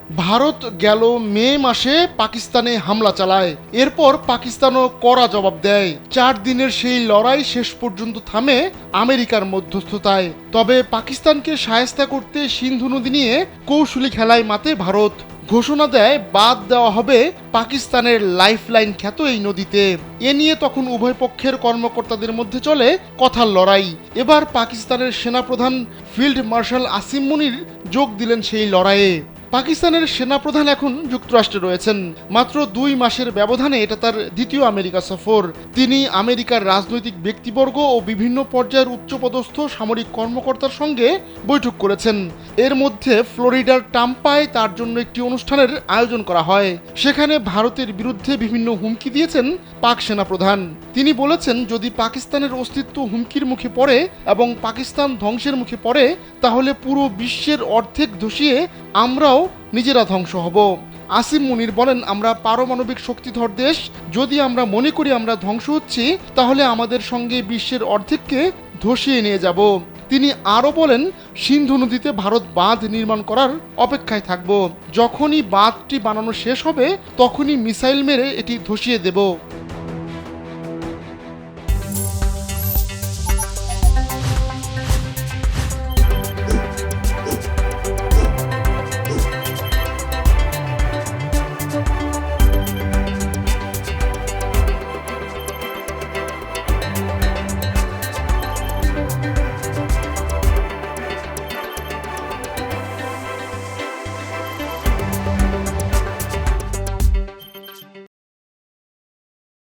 ভারত গেল মে মাসে পাকিস্তানে হামলা চালায়, এরপর পাকিস্তানও কড়া জবাব দেয়। 4 দিনের সেই লড়াই শেষ পর্যন্ত থামে আমেরিকার মধ্যস্থতায়। তবে পাকিস্তানকে শায়েস্তা করতে সিন্ধু নদী নিয়ে কৌশলী খেলায় মাতে ভারত। ঘোষণা দেয় বাদ দেওয়া হবে পাকিস্তানের লাইফলাইন খ্যাত এই নদীতে। এ নিয়ে তখন উভয় পক্ষের কর্মকর্তাদের মধ্যে চলে কথার লড়াই। এবার পাকিস্তানের সেনাপ্রধান ফিল্ড মার্শাল আসিম মুনির যোগ দিলেন সেই লড়াইয়ে। পাকিস্তানের সেনাপ্রধান এখন যুক্তরাষ্ট্রে রয়েছেন। মাত্র 2 মাসের ব্যবধানে এটা তার দ্বিতীয় আমেরিকা সফর। তিনি আমেরিকার রাজনৈতিক ব্যক্তিবর্গ ও বিভিন্ন পর্যায়ের উচ্চপদস্থ সামরিক কর্মকর্তার সঙ্গে বৈঠক করেছেন। এর মধ্যে ফ্লোরিডার টাম্পায় তার জন্য একটি অনুষ্ঠানের আয়োজন করা হয়। সেখানে ভারতের বিরুদ্ধে বিভিন্ন হুমকি দিয়েছেন পাক সেনাপ্রধান। তিনি বলেছেন, যদি পাকিস্তানের অস্তিত্ব হুমকির মুখে পড়ে এবং পাকিস্তান ধ্বংসের মুখে পড়ে, তাহলে পুরো বিশ্বের অর্ধেক ধসিয়ে আমরাও নিজেরা ধ্বংস হব। আসিম মুনির বলেন, আমরা পারমাণবিক শক্তিধর দেশ। যদি আমরা মনে করি আমরা ধ্বংস হচ্ছি, তাহলে আমাদের সঙ্গে বিশ্বের অর্ধেককে ধসিয়ে নিয়ে যাব। তিনি আরও বলেন, সিন্ধু নদীতে ভারত বাঁধ নির্মাণ করার অপেক্ষায় থাকব। যখনই বাঁধটি বানানো শেষ হবে, তখনই মিসাইল মেরে এটি ধসিয়ে দেব।